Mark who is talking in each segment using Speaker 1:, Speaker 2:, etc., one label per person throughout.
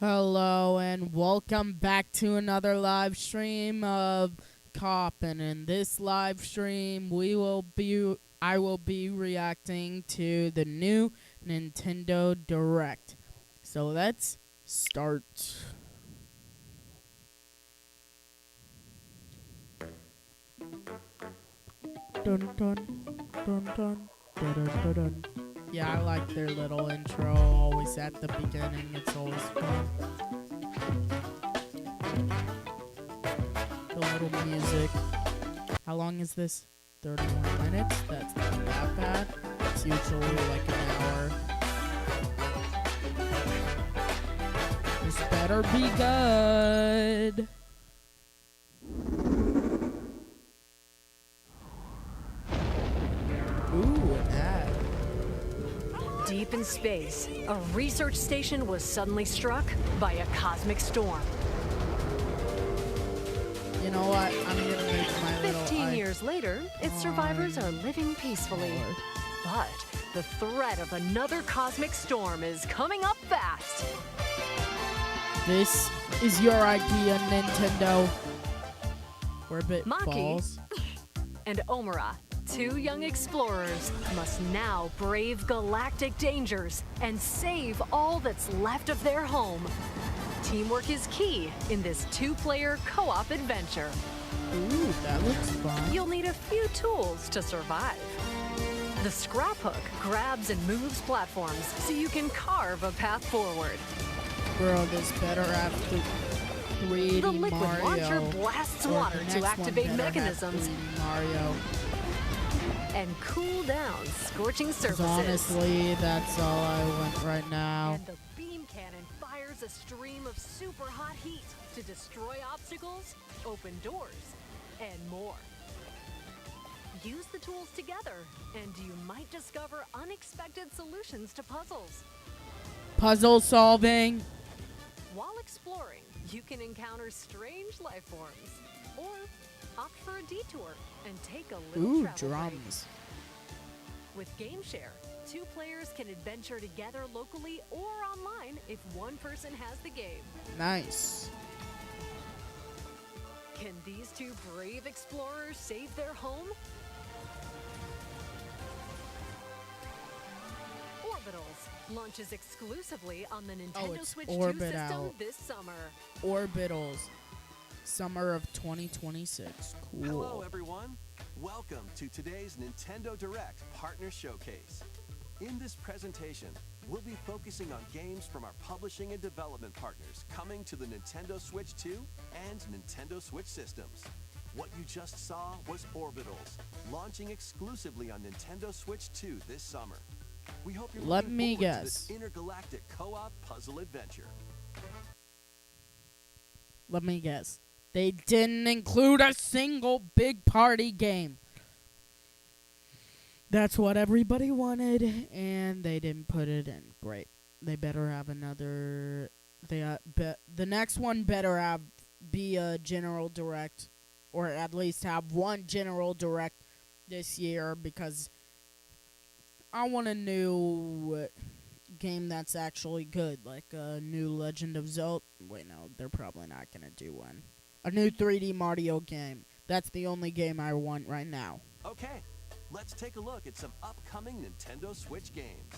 Speaker 1: Hello and welcome back to another live stream of K.O.P. And in this live stream, I will be reacting to the new Nintendo Direct. So let's start. Dun dun dun dun dun dun dun. Yeah, I like their little intro always at the beginning. It's always fun. The little music. How long is this? 31 minutes? That's not that bad. It's usually like an hour. This better be good. Ooh, an ad.
Speaker 2: Deep in space, a research station was suddenly struck by a cosmic storm.
Speaker 1: You know what? I'm gonna make my little
Speaker 2: 15 years later, its survivors are living peacefully. But the threat of another cosmic storm is coming up fast.
Speaker 1: This is your idea, Nintendo. Orbit
Speaker 2: Maki.
Speaker 1: Falls.
Speaker 2: And Omura, two young explorers, must now brave galactic dangers and save all that's left of their home. Teamwork is key in this two-player co-op adventure.
Speaker 1: Ooh, that looks fun.
Speaker 2: You'll need a few tools to survive. The scrap hook grabs and moves platforms so you can carve a path forward.
Speaker 1: Bro, this better have 3D
Speaker 2: The liquid
Speaker 1: Mario.
Speaker 2: launcher blasts
Speaker 1: Or
Speaker 2: water
Speaker 1: the
Speaker 2: to
Speaker 1: next one
Speaker 2: activate
Speaker 1: better have
Speaker 2: mechanisms
Speaker 1: 3D Mario.
Speaker 2: and cool down scorching
Speaker 1: 'Cause
Speaker 2: surfaces.
Speaker 1: honestly, that's all I want right now.
Speaker 2: And the beam cannon fires a stream of super hot heat to destroy obstacles, open doors, and more. Use the tools together, and you might discover unexpected solutions to puzzles.
Speaker 1: Puzzle solving.
Speaker 2: While exploring, you can encounter strange life forms, or opt for a detour and take a little
Speaker 1: Ooh,
Speaker 2: travel break.
Speaker 1: drums.
Speaker 2: With GameShare, two players can adventure together locally or online if one person has the game.
Speaker 1: Nice.
Speaker 2: Can these two brave explorers save their home? Orbitals launches exclusively on the Nintendo
Speaker 1: it's
Speaker 2: Switch 2
Speaker 1: Orbit
Speaker 2: system
Speaker 1: out.
Speaker 2: this summer.
Speaker 1: Orbitals. Summer of 2026. Cool.
Speaker 3: Hello, everyone. Welcome to today's Nintendo Direct Partner Showcase. In this presentation, we'll be focusing on games from our publishing and development partners coming to the Nintendo Switch 2 and Nintendo Switch systems. What you just saw was Orbitals, launching exclusively on Nintendo Switch 2 this summer. We hope you're
Speaker 1: Let
Speaker 3: looking
Speaker 1: me
Speaker 3: forward to
Speaker 1: guess.
Speaker 3: this intergalactic co-op puzzle adventure.
Speaker 1: Let me guess. They didn't include a single big party game. That's what everybody wanted, and they didn't put it in. Great. They better have another. The next one better be a general direct, or at least have one general direct this year, because I want a new game that's actually good, like a new Legend of Zelda. Wait, no, they're probably not gonna do one. A new 3D Mario game. That's the only game I want right now.
Speaker 3: Okay, let's take a look at some upcoming Nintendo Switch games.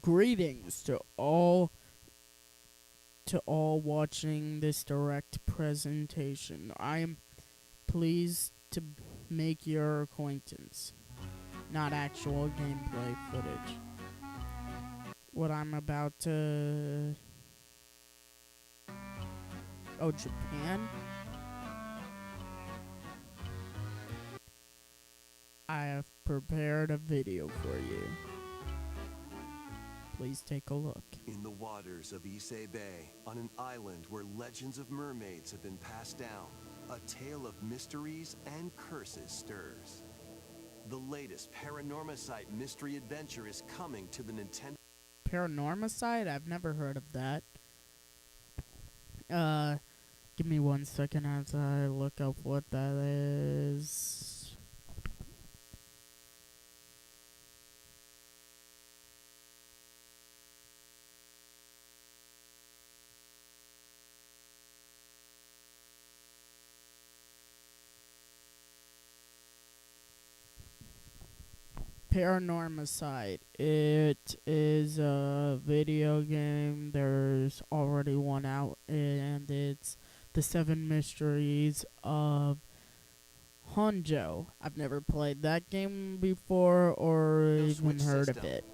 Speaker 1: Greetings to all watching this direct presentation. I am pleased to make your acquaintance. Not actual gameplay footage. What I'm about to... Oh, Japan? I have prepared a video for you. Please take a look.
Speaker 3: In the waters of Issei Bay, on an island where legends of mermaids have been passed down, a tale of mysteries and curses stirs. The latest Paranormacite mystery adventure is coming to the Nintendo...
Speaker 1: Paranormacite? I've never heard of that. Give me 1 second as I look up what that is. Paranormal Site. It is a video game. There's already one out, and it's the 7 Mysteries of Honjo. I've never played that game before or
Speaker 3: No
Speaker 1: even
Speaker 3: Switch
Speaker 1: heard of
Speaker 3: system.
Speaker 1: it.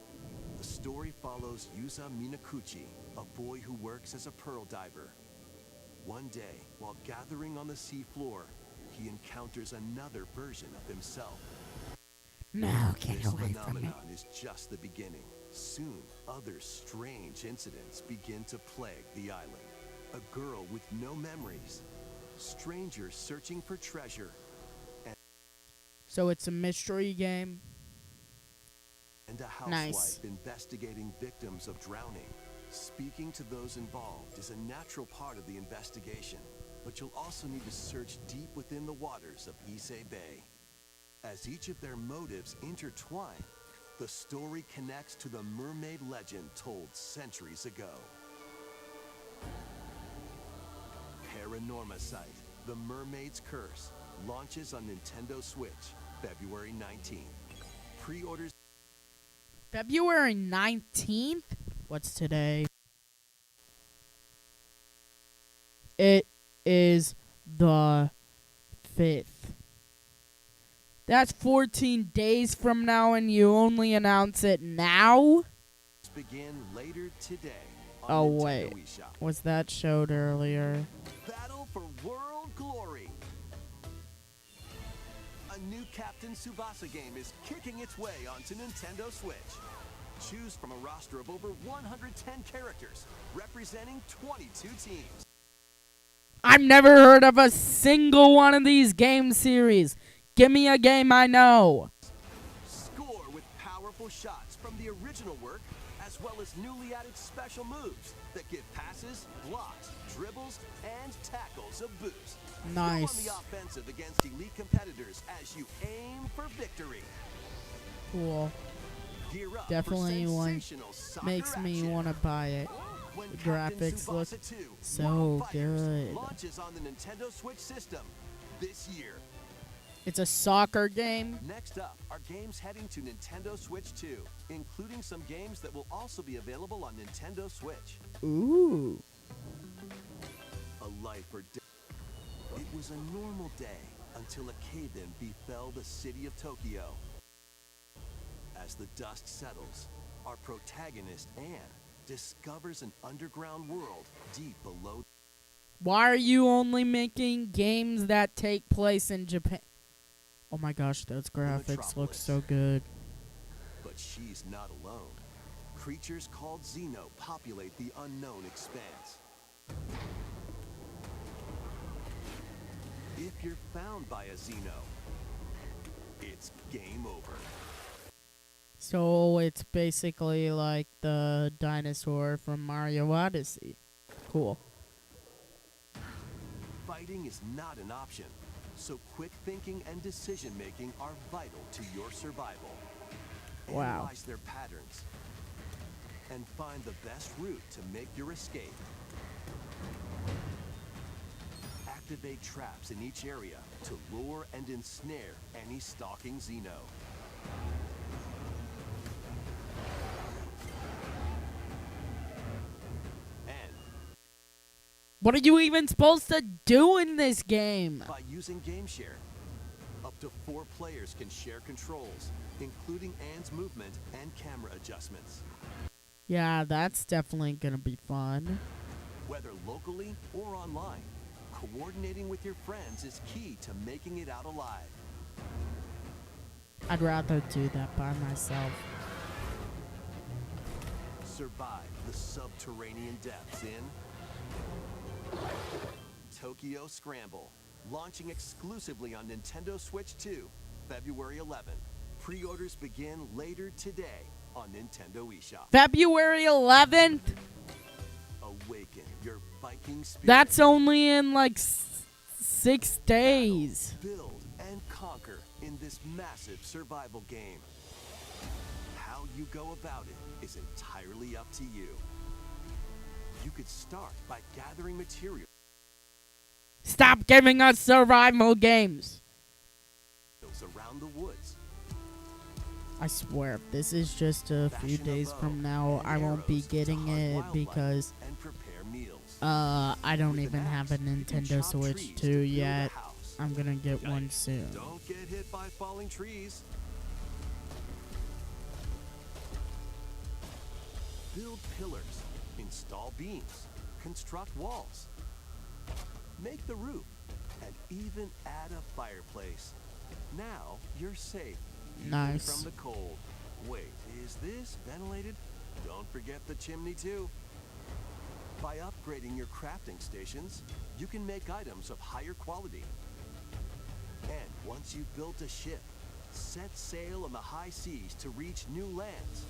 Speaker 3: The story follows Yuza Minakuchi, a boy who works as a pearl diver. One day, while gathering on the seafloor, he encounters another version of himself.
Speaker 1: No, get
Speaker 3: This
Speaker 1: away from me.
Speaker 3: phenomenon is just the beginning. Soon, other strange incidents begin to plague the island. A girl with no memories, strangers searching for treasure,
Speaker 1: So it's a mystery game.
Speaker 3: and a housewife
Speaker 1: Nice.
Speaker 3: investigating victims of drowning. Speaking to those involved is a natural part of the investigation, but you'll also need to search deep within the waters of Issei Bay. As each of their motives intertwine, the story connects to the mermaid legend told centuries ago. Paranorma Site, The Mermaid's Curse, launches on Nintendo Switch, February 19th. Pre-orders
Speaker 1: February 19th? What's today? It is the 5th. That's 14 days from now, and you only announce it now?
Speaker 3: begin later today on
Speaker 1: Oh,
Speaker 3: Nintendo
Speaker 1: wait.
Speaker 3: eShop.
Speaker 1: Was that showed earlier?
Speaker 3: Battle for World Glory. A new Captain Tsubasa game is kicking its way onto Nintendo Switch. Choose from a roster of over 110 characters representing 22 teams.
Speaker 1: I've never heard of a single one of these game series. Give me a game I know.
Speaker 3: Score with powerful shots from the original work, as well as newly added special moves that give passes, blocks, dribbles, and tackles a boost.
Speaker 1: Nice.
Speaker 3: Go on the offensive against elite competitors as you aim for victory.
Speaker 1: Cool.
Speaker 3: Gear up
Speaker 1: Definitely
Speaker 3: for
Speaker 1: one
Speaker 3: sensational soccer
Speaker 1: makes me
Speaker 3: action.
Speaker 1: want to buy it.
Speaker 3: When
Speaker 1: The
Speaker 3: Captain
Speaker 1: graphics look
Speaker 3: Tsubasa 2
Speaker 1: so
Speaker 3: World Fighters
Speaker 1: good.
Speaker 3: launches on the Nintendo Switch system this year.
Speaker 1: It's a soccer game.
Speaker 3: Next up are games heading to Nintendo Switch 2, including some games that will also be available on Nintendo Switch.
Speaker 1: Ooh.
Speaker 3: A life or death. It was a normal day until a cave-in befell the city of Tokyo. As the dust settles, our protagonist, Anne, discovers an underground world deep below.
Speaker 1: Why are you only making games that take place in Japan? Oh my gosh, those graphics look so good.
Speaker 3: But she's not alone. Creatures called Xeno populate the unknown expanse. If you're found by a Xeno, it's game over.
Speaker 1: So it's basically like the dinosaur from Mario Odyssey. Cool.
Speaker 3: Fighting is not an option, so quick thinking and decision making are vital to your survival.
Speaker 1: Wow.
Speaker 3: Analyze their patterns and find the best route to make your escape. Activate traps in each area to lure and ensnare any stalking Xeno. And
Speaker 1: What are you even supposed to do in this game?
Speaker 3: by using GameShare, up to 4 players can share controls, including Anne's movement and camera adjustments.
Speaker 1: Yeah, that's definitely gonna be fun.
Speaker 3: Whether locally or online, coordinating with your friends is key to making it out alive.
Speaker 1: I'd rather do that by myself.
Speaker 3: Survive the subterranean depths in Tokyo Scramble, launching exclusively on Nintendo Switch 2, February 11th. Pre-orders begin later today on Nintendo eShop.
Speaker 1: February 11th?
Speaker 3: A Awaken your Viking spirit.
Speaker 1: That's only in like 6 days.
Speaker 3: Build and conquer in this massive survival game. How you go about it is entirely up to you. You could start by gathering materials
Speaker 1: Stop giving us survival games.
Speaker 3: around the woods.
Speaker 1: I swear, if this is just a few days from now, I won't be getting it because
Speaker 3: And prepare meals.
Speaker 1: I don't
Speaker 3: With an
Speaker 1: even have a
Speaker 3: axe, you can
Speaker 1: Nintendo
Speaker 3: chop
Speaker 1: Switch
Speaker 3: trees
Speaker 1: 2
Speaker 3: to build a
Speaker 1: yet.
Speaker 3: house.
Speaker 1: I'm gonna get one soon.
Speaker 3: Don't get hit by falling trees. Build pillars, install beams, construct walls, make the roof, and even add a fireplace. Now you're safe. Even
Speaker 1: Nice.
Speaker 3: from the cold. Wait, is this ventilated? Don't forget the chimney too. By upgrading your crafting stations, you can make items of higher quality. And once you've built a ship, set sail on the high seas to reach new lands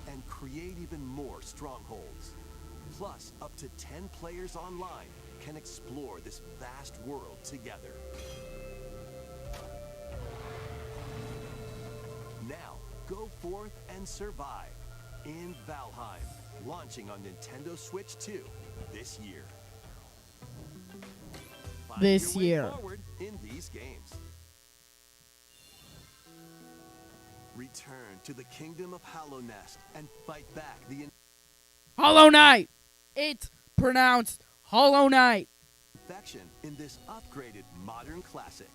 Speaker 3: and create even more strongholds. Plus, up to 10 players online can explore this vast world together. Now, go forth and survive in Valheim, launching on Nintendo Switch 2 this year. Find
Speaker 1: This
Speaker 3: your way
Speaker 1: year.
Speaker 3: forward in these games. Return to the kingdom of Hollow Nest and fight back the
Speaker 1: Hollow Knight! It's pronounced Hollow Knight.
Speaker 3: infection in this upgraded modern classic.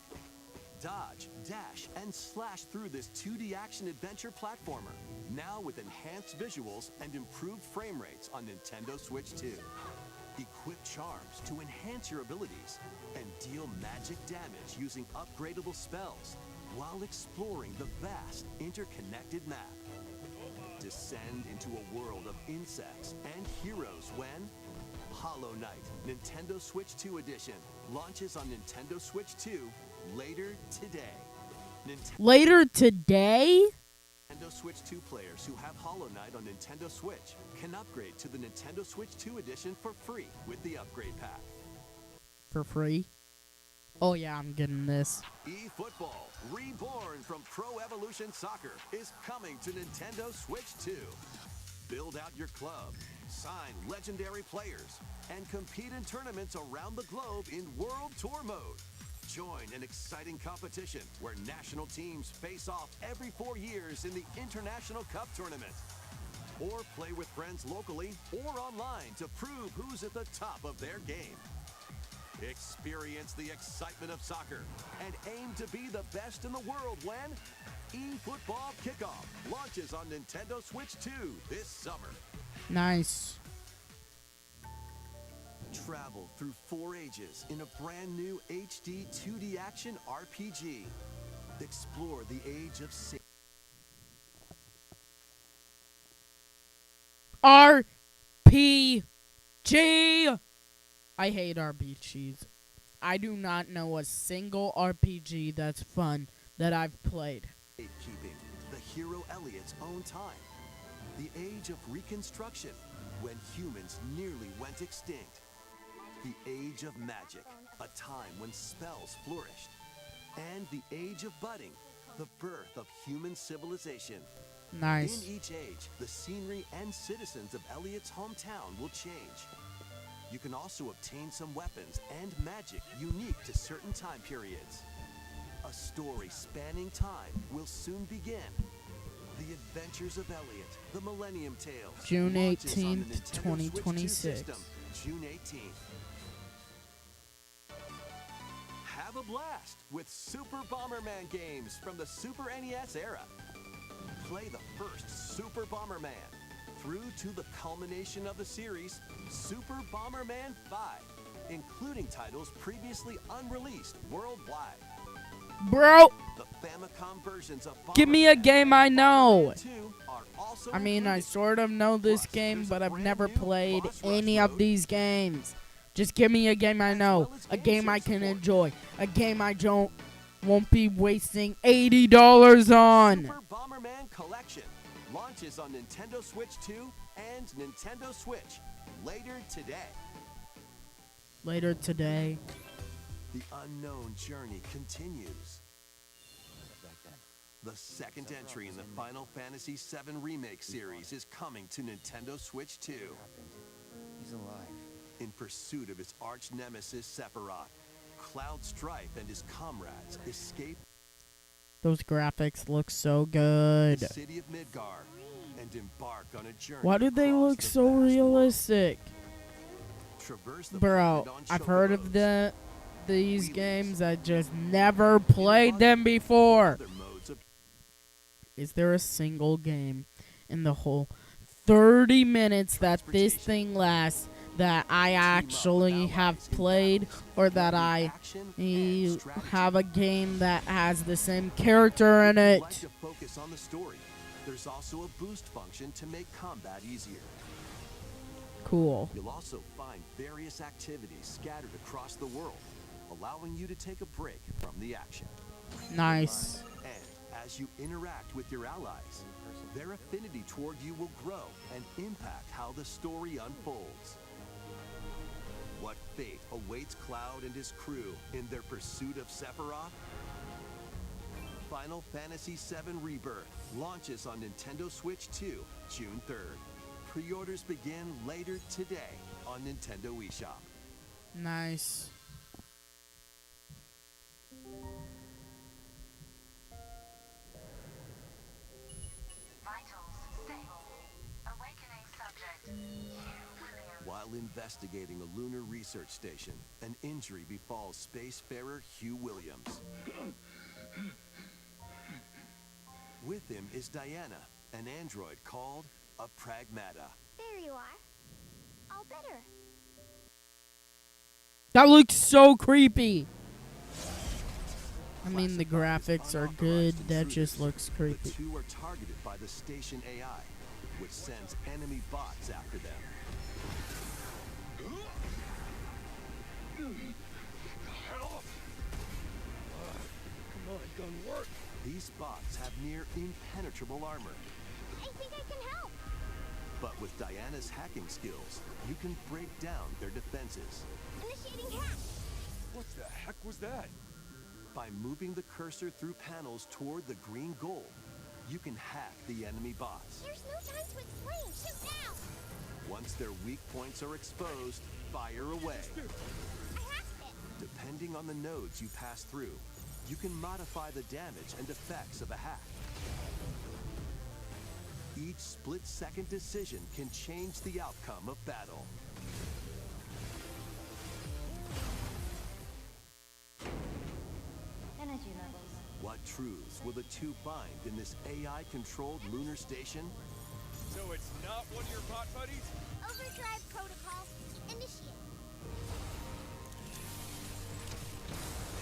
Speaker 3: Dodge, dash, and slash through this 2D action adventure platformer, now with enhanced visuals and improved frame rates on Nintendo Switch 2. Equip charms to enhance your abilities and deal magic damage using upgradable spells while exploring the vast interconnected map. Descend into a world of insects and heroes when Hollow Knight Nintendo Switch 2 Edition launches on Nintendo Switch 2 later today.
Speaker 1: Later today?
Speaker 3: Nintendo Switch 2 players who have Hollow Knight on Nintendo Switch can upgrade to the Nintendo Switch 2 Edition for free with the upgrade pack.
Speaker 1: For free? Oh yeah, I'm getting this.
Speaker 3: eFootball, reborn from Pro Evolution Soccer, is coming to Nintendo Switch 2. Build out your club, sign legendary players, and compete in tournaments around the globe in World Tour mode. Join an exciting competition where national teams face off every 4 years in the International Cup tournament. Or play with friends locally or online to prove who's at the top of their game. Experience the excitement of soccer and aim to be the best in the world when eFootball Kickoff launches on Nintendo Switch 2 this summer.
Speaker 1: Nice.
Speaker 3: Travel through 4 ages in a brand new HD 2D action RPG. Explore the age of sin.
Speaker 1: RPG. I hate RPGs. I do not know a single RPG that's fun that I've played.
Speaker 3: Keeping the hero Elliot's own time. The age of reconstruction, when humans nearly went extinct. The age of magic, a time when spells flourished. And the age of budding, the birth of human civilization.
Speaker 1: Nice.
Speaker 3: In each age, the scenery and citizens of Elliot's hometown will change. You can also obtain some weapons and magic unique to certain time periods. A story spanning time will soon begin. The Adventures of Elliot, the Millennium Tales.
Speaker 1: June
Speaker 3: launches on the
Speaker 1: 18th,
Speaker 3: Nintendo Switch 2
Speaker 1: 2026.
Speaker 3: system, June 18th. Have a blast with Super Bomberman games from the Super NES era. Play the first Super Bomberman through to the culmination of the series, Super Bomberman 5, including titles previously unreleased worldwide.
Speaker 1: Bro,
Speaker 3: The Famicom versions of
Speaker 1: give me a
Speaker 3: Bomberman
Speaker 1: game I
Speaker 3: and
Speaker 1: know.
Speaker 3: Bomberman 2 are also
Speaker 1: I mean, I
Speaker 3: included.
Speaker 1: sort of know this
Speaker 3: Plus,
Speaker 1: game,
Speaker 3: there's
Speaker 1: but
Speaker 3: a
Speaker 1: I've
Speaker 3: brand
Speaker 1: never
Speaker 3: new
Speaker 1: played
Speaker 3: Boss Rush
Speaker 1: any of
Speaker 3: mode.
Speaker 1: these games. Just give me a game I
Speaker 3: As
Speaker 1: know,
Speaker 3: well as
Speaker 1: a
Speaker 3: game
Speaker 1: game I
Speaker 3: share
Speaker 1: can
Speaker 3: support.
Speaker 1: enjoy, a game I won't be wasting $80 on.
Speaker 3: Super Bomberman Collection launches on Nintendo Switch 2 and Nintendo Switch later today.
Speaker 1: Later today.
Speaker 3: The unknown journey continues. The second entry in the Final Fantasy VII Remake series is coming to Nintendo Switch 2.
Speaker 4: He's alive.
Speaker 3: In pursuit of his arch nemesis Sephiroth, Cloud Strife and his comrades escape
Speaker 1: Those graphics look so
Speaker 3: the
Speaker 1: good.
Speaker 3: city of Midgar and embark on a journey.
Speaker 1: Why do they
Speaker 3: across
Speaker 1: look
Speaker 3: the
Speaker 1: so
Speaker 3: vast world.
Speaker 1: realistic?
Speaker 3: Traverse the
Speaker 1: Bro,
Speaker 3: planet on
Speaker 1: I've heard of
Speaker 3: chocobos,
Speaker 1: these
Speaker 3: wheelies,
Speaker 1: games. I just never played them before.
Speaker 3: other modes of
Speaker 1: Is there a single game in the whole 30 minutes that this thing lasts that I actually have played, or that I have a game that has the same character in
Speaker 3: If you'd like
Speaker 1: it?
Speaker 3: to focus on the story, there's also a boost function to make combat easier.
Speaker 1: Cool.
Speaker 3: You'll also find various activities scattered across the world, allowing you to take a break from the action.
Speaker 1: Nice.
Speaker 3: And as you interact with your allies, their affinity toward you will grow and impact how the story unfolds. What fate awaits Cloud and his crew in their pursuit of Sephiroth? Final Fantasy VII Rebirth launches on Nintendo Switch 2, June 3rd. Pre-orders begin later today on Nintendo eShop.
Speaker 1: Nice.
Speaker 5: Vitals stable. Awakening subject. Hugh Williams.
Speaker 3: While investigating a lunar research station, an injury befalls spacefarer Hugh Williams. With him is Diana, an android called a Pragmata.
Speaker 5: There you are. All better.
Speaker 1: That looks so creepy. I mean, the graphics are good. That just looks
Speaker 3: The
Speaker 1: creepy.
Speaker 3: two are targeted by the station AI, which sends enemy bots after them.
Speaker 4: Come on, gun work.
Speaker 3: These bots have near impenetrable armor,
Speaker 5: I think I can help.
Speaker 3: but with Diana's hacking skills, you can break down their defenses.
Speaker 5: Initiating hack.
Speaker 4: What the heck was that?
Speaker 3: By moving the cursor through panels toward the green goal, you can hack the enemy bots.
Speaker 5: There's no time to explain. Shoot now.
Speaker 3: Once their weak points are exposed, fire away.
Speaker 5: I hacked it.
Speaker 3: Depending on the nodes you pass through, you can modify the damage and effects of a hack. Each split-second decision can change the outcome of battle.
Speaker 5: Energy levels.
Speaker 3: What truths will the two find in this AI-controlled lunar station?
Speaker 4: So it's not one of your bot buddies?
Speaker 5: Overdrive protocol. Initiate.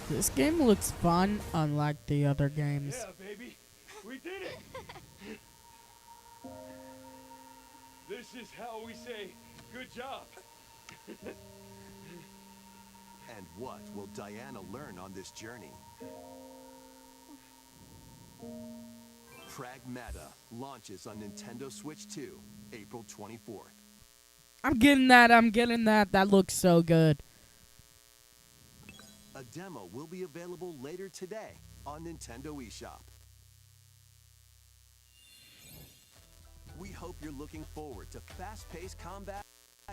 Speaker 1: This game looks fun, unlike the other games.
Speaker 4: Yeah, baby. We did it. This is how we say good job.
Speaker 3: And what will Diana learn on this journey? Pragmata launches on Nintendo Switch 2, April 24th.
Speaker 1: I'm getting that. I'm getting that. That looks so good.
Speaker 3: A demo will be available later today on Nintendo eShop. We hope you're looking forward to fast-paced combat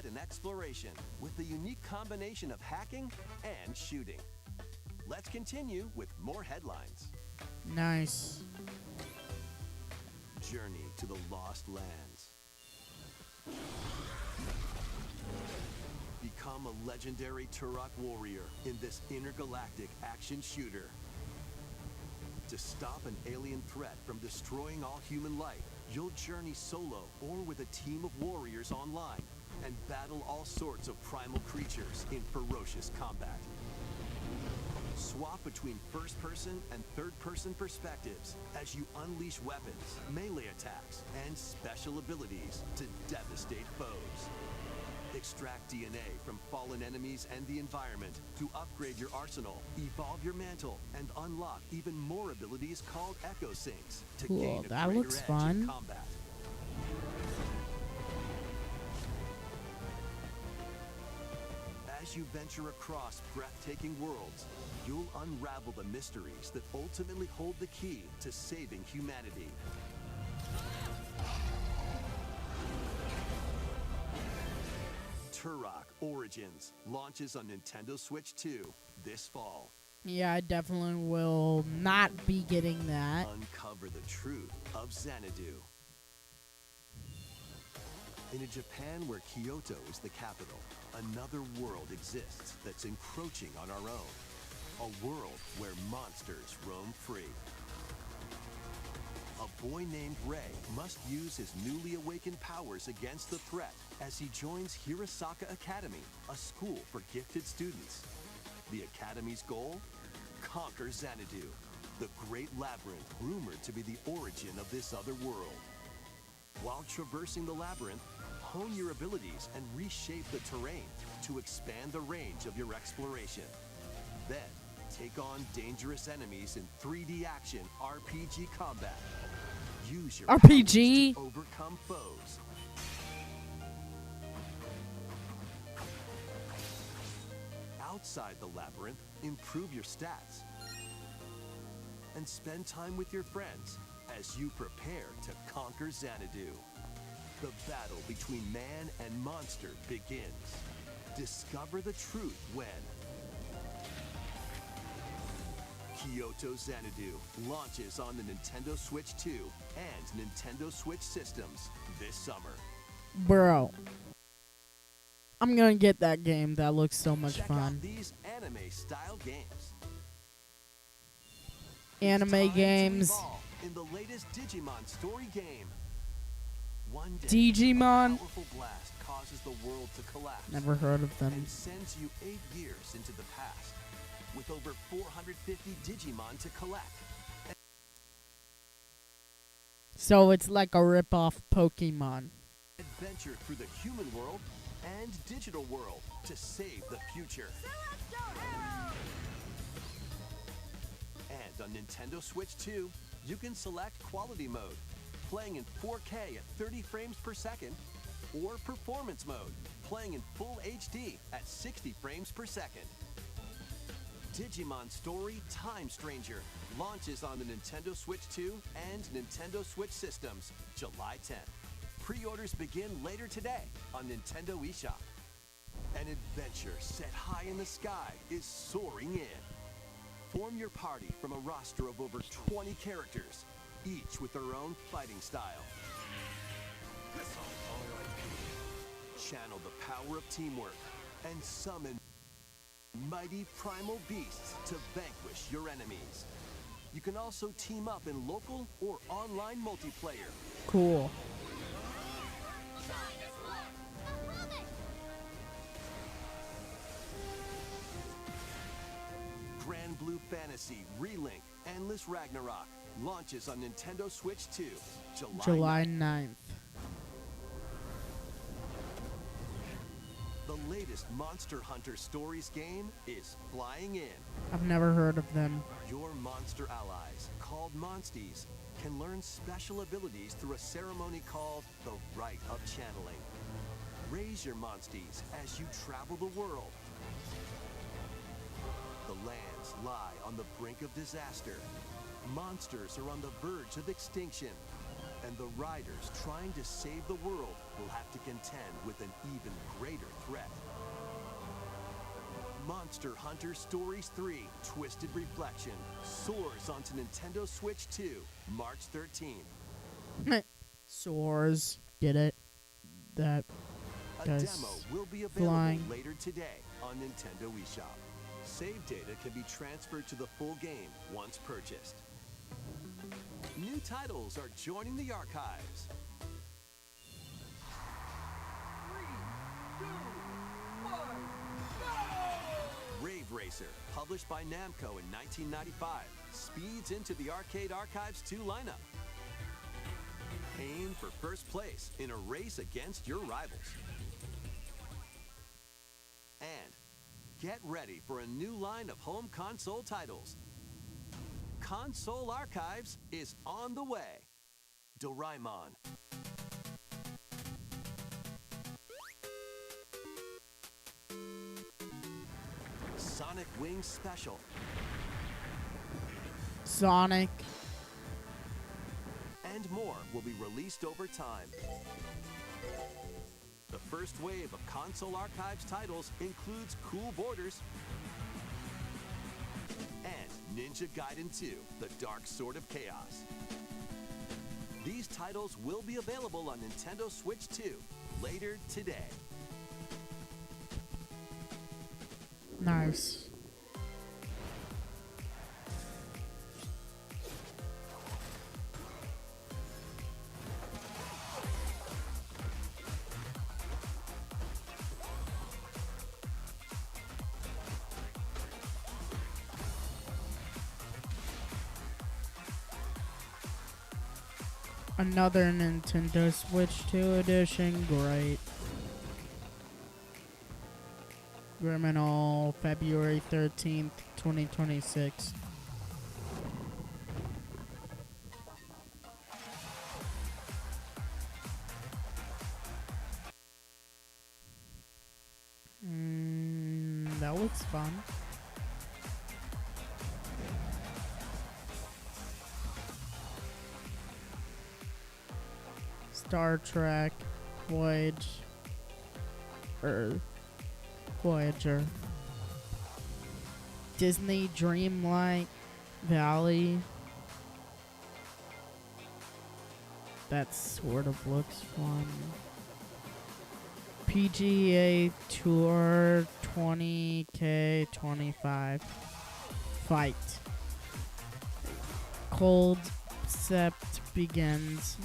Speaker 3: and exploration with a unique combination of hacking and shooting. Let's continue with more headlines.
Speaker 1: Nice.
Speaker 3: Journey to the Lost Lands. Become a legendary Turok warrior in this intergalactic action shooter. To stop an alien threat from destroying all human life, you'll journey solo or with a team of warriors online and battle all sorts of primal creatures in ferocious combat. Swap between first-person and third-person perspectives as you unleash weapons, melee attacks, and special abilities to devastate foes. Extract DNA from fallen enemies and the environment to upgrade your arsenal, evolve your mantle, and unlock even more abilities called Echo Sinks to
Speaker 1: Cool,
Speaker 3: gain a
Speaker 1: that
Speaker 3: greater
Speaker 1: looks
Speaker 3: edge
Speaker 1: fun.
Speaker 3: in combat. As you venture across breathtaking worlds, you'll unravel the mysteries that ultimately hold the key to saving humanity. Turok Origins launches on Nintendo Switch 2 this fall.
Speaker 1: Yeah, I definitely will not be getting that.
Speaker 3: Uncover the truth of Xanadu. In a Japan where Kyoto is the capital, another world exists that's encroaching on our own. A world where monsters roam free. A boy named Ray must use his newly awakened powers against the threat as he joins Hirasaka Academy, a school for gifted students. The Academy's goal? Conquer Xanadu, the great labyrinth rumored to be the origin of this other world. While traversing the labyrinth, hone your abilities and reshape the terrain to expand the range of your exploration. Then, take on dangerous enemies in 3D action RPG combat. Use your
Speaker 1: RPG?
Speaker 3: powers to overcome foes. Outside the labyrinth, improve your stats. And spend time with your friends as you prepare to conquer Xanadu. The battle between man and monster begins. Discover the truth when Kyoto Xanadu launches on the Nintendo Switch 2 and Nintendo Switch systems this summer.
Speaker 1: Bro. I'm gonna get that game. That looks so much
Speaker 3: Check
Speaker 1: fun.
Speaker 3: out these anime-style games.
Speaker 1: Anime
Speaker 3: It's time to
Speaker 1: games.
Speaker 3: evolve in the latest Digimon story game. One day,
Speaker 1: Digimon?
Speaker 3: a powerful blast causes the world to collapse.
Speaker 1: Never heard of them.
Speaker 3: And sends you 8 years into the past, with over 450 Digimon to collect.
Speaker 1: So it's like a rip-off Pokemon.
Speaker 3: Adventure through the human world and digital world to save the future. And on Nintendo Switch 2, you can select quality mode, playing in 4K at 30 frames per second, or performance mode, playing in full HD at 60 frames per second. Digimon Story Time Stranger launches on the Nintendo Switch 2 and Nintendo Switch systems July 10th. Pre-orders begin later today on Nintendo eShop. An adventure set high in the sky is soaring in. Form your party from a roster of over 20 characters, each with their own fighting style. Channel the power of teamwork and summon mighty primal beasts to vanquish your enemies. You can also team up in local or online multiplayer.
Speaker 1: Cool.
Speaker 3: Grand Blue Fantasy Relink Endless Ragnarok launches on Nintendo Switch 2
Speaker 1: July 9th.
Speaker 3: The latest Monster Hunter Stories game is flying in.
Speaker 1: I've never heard of them.
Speaker 3: Your monster allies, called Monsties, can learn special abilities through a ceremony called the Rite of Channeling. Raise your Monsties as you travel the world. The lands lie on the brink of disaster. Monsters are on the verge of extinction. And the riders trying to save the world will have to contend with an even greater threat. Monster Hunter Stories 3 Twisted Reflection soars onto Nintendo Switch 2 March 13th.
Speaker 1: Soars. Get it? That
Speaker 3: A
Speaker 1: guy's
Speaker 3: demo will be available
Speaker 1: flying.
Speaker 3: later today on Nintendo eShop. Save data can be transferred to the full game once purchased. New titles are joining the archives.
Speaker 4: 3, 2, 1, go!
Speaker 3: Rave Racer, published by Namco in 1995, speeds into the Arcade Archives 2 lineup. Aim for first place in a race against your rivals. And get ready for a new line of home console titles. Console Archives is on the way. Doraemon. Sonic Wings Special,
Speaker 1: Sonic.
Speaker 3: and more will be released over time. The first wave of Console Archives titles includes Cool Borders and Ninja Gaiden 2, The Dark Sword of Chaos. These titles will be available on Nintendo Switch 2 later today.
Speaker 1: Nice. Another Nintendo Switch 2 edition, great. Criminal, February 13th, 2026. That looks fun. Star Trek, Voyager. Disney Dreamlight Valley. That sort of looks fun. PGA Tour 20K25. Fight. Cold Sept begins.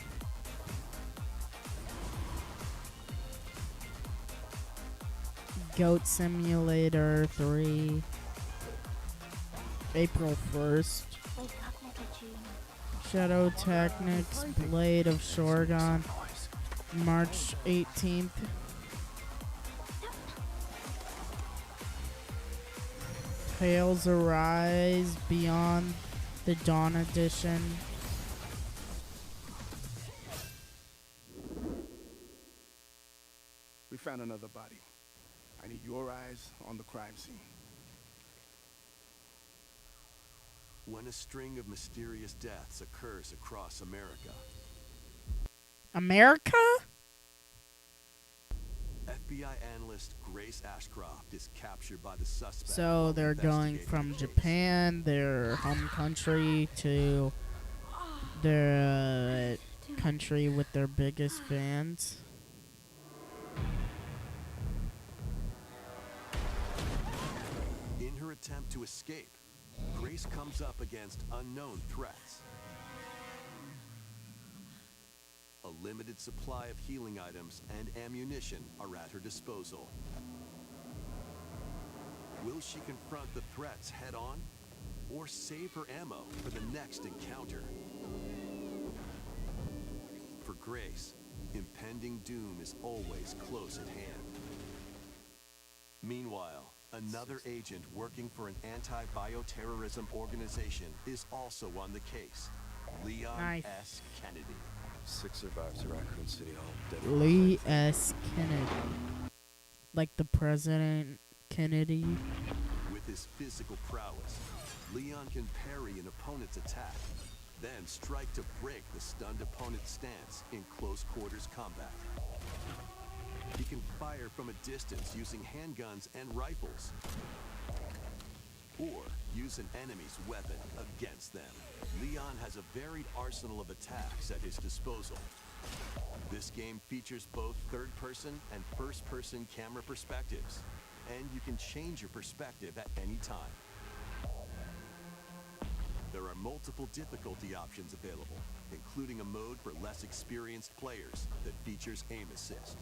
Speaker 1: Goat Simulator 3. April 1st. Shadow Technics Blade of Shogun. March 18th. Tales Arise Beyond the Dawn Edition.
Speaker 6: We found another body. I need your eyes on the crime scene.
Speaker 3: When a string of mysterious deaths occurs across America,
Speaker 1: America?
Speaker 3: FBI analyst Grace Ashcroft is captured by the suspect.
Speaker 1: So
Speaker 3: while
Speaker 1: they're going
Speaker 3: investigating
Speaker 1: from
Speaker 3: the case.
Speaker 1: Japan, their home country, to their country with their biggest fans.
Speaker 3: In her attempt to escape, Grace comes up against unknown threats. A limited supply of healing items and ammunition are at her disposal. Will she confront the threats head on, or save her ammo for the next encounter? For Grace, impending doom is always close at hand. Meanwhile, another agent working for an anti-bioterrorism organization is also on the case. Leon
Speaker 1: Nice.
Speaker 3: S. Kennedy.
Speaker 7: 6 survivors at Raccoon City Hall. Dead.
Speaker 1: Lee S. Kennedy. Like the President Kennedy.
Speaker 3: With his physical prowess, Leon can parry an opponent's attack, then strike to break the stunned opponent's stance in close quarters combat. He can fire from a distance using handguns and rifles, or use an enemy's weapon against them. Leon has a varied arsenal of attacks at his disposal. This game features both third-person and first-person camera perspectives, and you can change your perspective at any time. There are multiple difficulty options available, including a mode for less experienced players that features aim assist.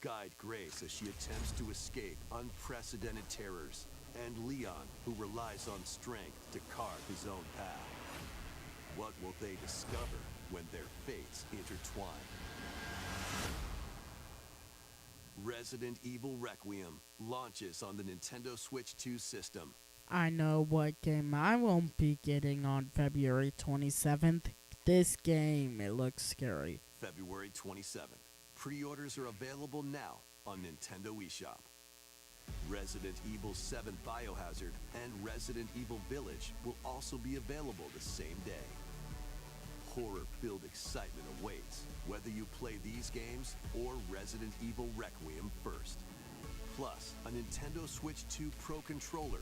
Speaker 3: Guide Grace as she attempts to escape unprecedented terrors, and Leon, who relies on strength to carve his own path. What will they discover when their fates intertwine? Resident Evil Requiem launches on the Nintendo Switch 2 system.
Speaker 1: I know what game I won't be getting on February 27th. This game, it looks scary.
Speaker 3: February 27th. Pre-orders are available now on Nintendo eShop. Resident Evil 7 Biohazard and Resident Evil Village will also be available the same day. Horror-filled excitement awaits, whether you play these games or Resident Evil Requiem first. Plus, a Nintendo Switch 2 Pro controller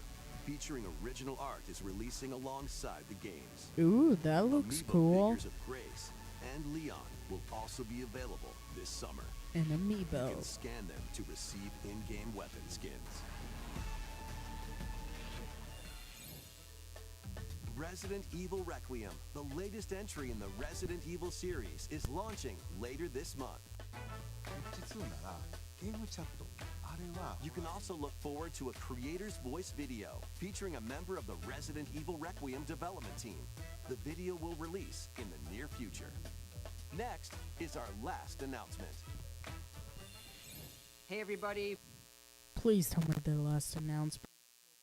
Speaker 3: featuring original art is releasing alongside the games.
Speaker 1: Ooh, that looks
Speaker 3: Amiibo
Speaker 1: cool.
Speaker 3: figures of Grace and Leon will also be available this summer.
Speaker 1: An
Speaker 3: You
Speaker 1: amiibo.
Speaker 3: can scan them to receive in-game weapon skins. Resident Evil Requiem, the latest entry in the Resident Evil series, is launching later this month.
Speaker 6: 実はならゲームチャットあれは
Speaker 3: You can also look forward to a creator's voice video featuring a member of the Resident Evil Requiem development team. The video will release in the near future. Next is our last announcement.
Speaker 8: Hey everybody,
Speaker 1: Please tell me the last announcement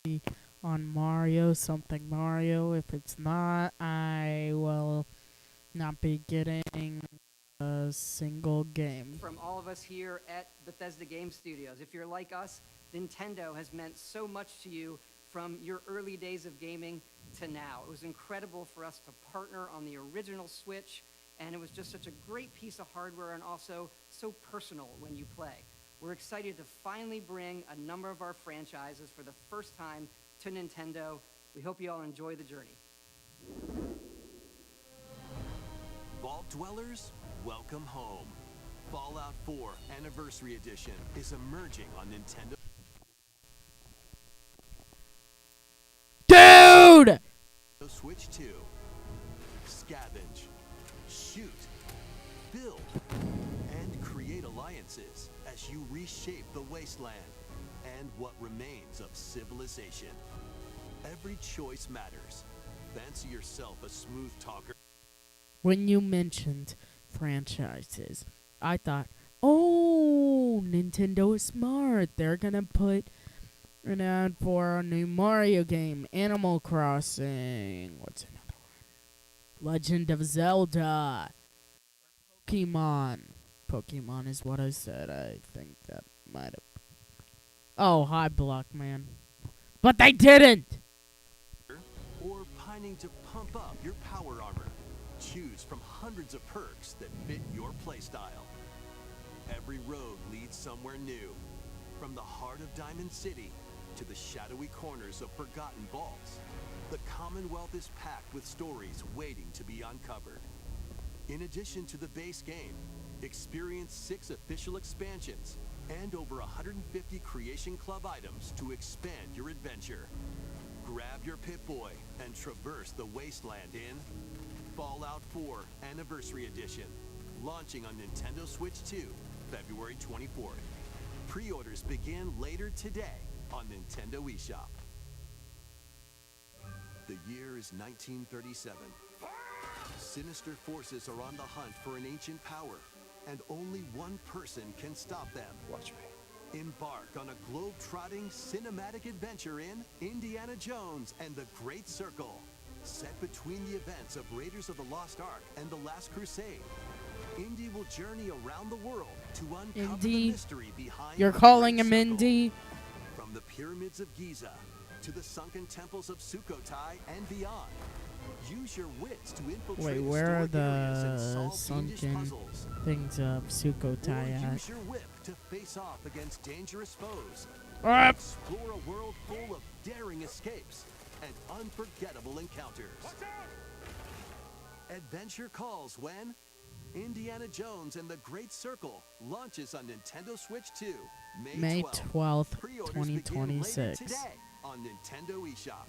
Speaker 1: will be on Mario, something Mario. If it's not, I will not be getting a single game.
Speaker 8: from all of us here at Bethesda Game Studios. If you're like us, Nintendo has meant so much to you from your early days of gaming to now. It was incredible for us to partner on the original Switch, and it was just such a great piece of hardware and also so personal when you play. We're excited to finally bring a number of our franchises for the first time to Nintendo. We hope you all enjoy the journey.
Speaker 3: Vault Dwellers, welcome home. Fallout 4 Anniversary Edition is emerging on Nintendo
Speaker 1: Dude!
Speaker 3: Switch 2. Scavenge, shoot, build, and create alliances as you reshape the wasteland and what remains of civilization. Every choice matters. Fancy yourself a smooth talker.
Speaker 1: When you mentioned franchises, I thought, oh, Nintendo is smart. They're gonna put an ad for a new Mario game, Animal Crossing. What's another one? Legend of Zelda. Pokemon. Pokemon is what I said. I think that might have. Oh, hi, Blockman. But they didn't!
Speaker 3: Or pining to pump up your power armor. Choose from hundreds of perks that fit your playstyle. Every road leads somewhere new. From the heart of Diamond City to the shadowy corners of forgotten vaults, the Commonwealth is packed with stories waiting to be uncovered. In addition to the base game, experience 6 official expansions and over 150 Creation Club items to expand your adventure. Grab your Pip-Boy and traverse the wasteland in Fallout 4 Anniversary Edition, launching on Nintendo Switch 2, February 24th. Pre-orders begin later today on Nintendo eShop. The year is 1937. Sinister forces are on the hunt for an ancient power, and only one person can stop them.
Speaker 7: Watch me.
Speaker 3: Embark on a globe-trotting cinematic adventure in Indiana Jones and the Great Circle. Set between the events of Raiders of the Lost Ark and The Last Crusade, Indy will journey around the world to uncover
Speaker 1: Indy?
Speaker 3: the mystery behind
Speaker 1: You're
Speaker 3: the
Speaker 1: calling
Speaker 3: Great
Speaker 1: him
Speaker 3: Circle.
Speaker 1: Indy?
Speaker 3: From the pyramids of Giza to the sunken temples of Sukhothai and beyond. Use your wits to infiltrate
Speaker 1: Wait, where are
Speaker 3: historic areas and
Speaker 1: the
Speaker 3: solve fiendish
Speaker 1: sunken
Speaker 3: puzzles.
Speaker 1: things of
Speaker 3: Or
Speaker 1: Sukhothai at?
Speaker 3: use your whip to face off against dangerous foes.
Speaker 1: Ah!
Speaker 3: Explore a world full of daring escapes and unforgettable encounters. Adventure calls when Indiana Jones and the Great Circle launches on Nintendo Switch 2,
Speaker 1: May 12th,
Speaker 3: Pre-orders begin later
Speaker 1: 2026.
Speaker 3: today on Nintendo eShop.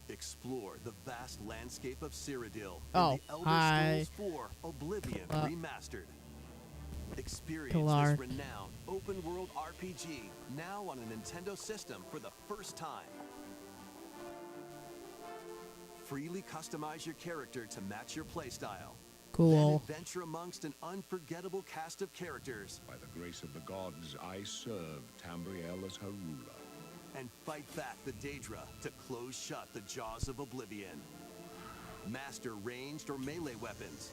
Speaker 3: Explore the vast landscape of Cyrodiil
Speaker 1: Oh,
Speaker 3: in the Elder
Speaker 1: hi.
Speaker 3: Scrolls 4 Oblivion Remastered. Experience
Speaker 1: Clark.
Speaker 3: this renowned open-world RPG now on a Nintendo system for the first time. Freely customize your character to match your playstyle.
Speaker 1: Cool.
Speaker 3: Then adventure amongst an unforgettable cast of characters
Speaker 9: By the grace of the gods, I serve Tambriel as her ruler.
Speaker 3: and fight back the Daedra to close shut the jaws of Oblivion. Master ranged or melee weapons,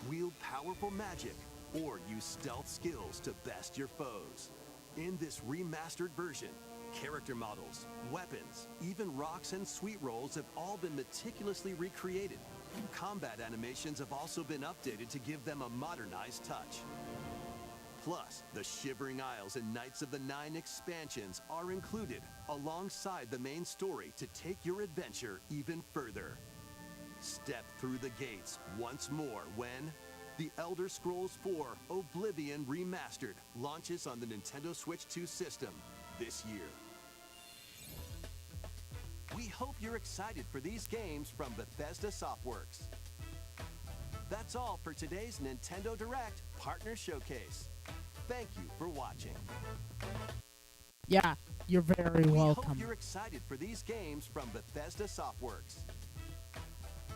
Speaker 3: wield powerful magic, or use stealth skills to best your foes. In this remastered version, character models, weapons, even rocks and sweet rolls have all been meticulously recreated. Combat animations have also been updated to give them a modernized touch. Plus, the Shivering Isles and Knights of the Nine expansions are included alongside the main story to take your adventure even further. Step through the gates once more when The Elder Scrolls IV Oblivion Remastered launches on the Nintendo Switch 2 system this year. We hope you're excited for these games from Bethesda Softworks. That's all for today's Nintendo Direct Partner Showcase. Thank you for watching.
Speaker 1: Yeah, you're very
Speaker 3: We
Speaker 1: welcome.
Speaker 3: hope you're excited for these games from Bethesda Softworks.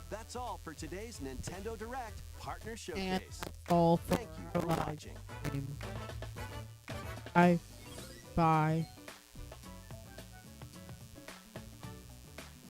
Speaker 3: That's all for today's Nintendo Direct Partner
Speaker 1: And
Speaker 3: Showcase.
Speaker 1: that's all for
Speaker 3: Thank you for
Speaker 1: live
Speaker 3: watching.
Speaker 1: stream. Bye. Bye.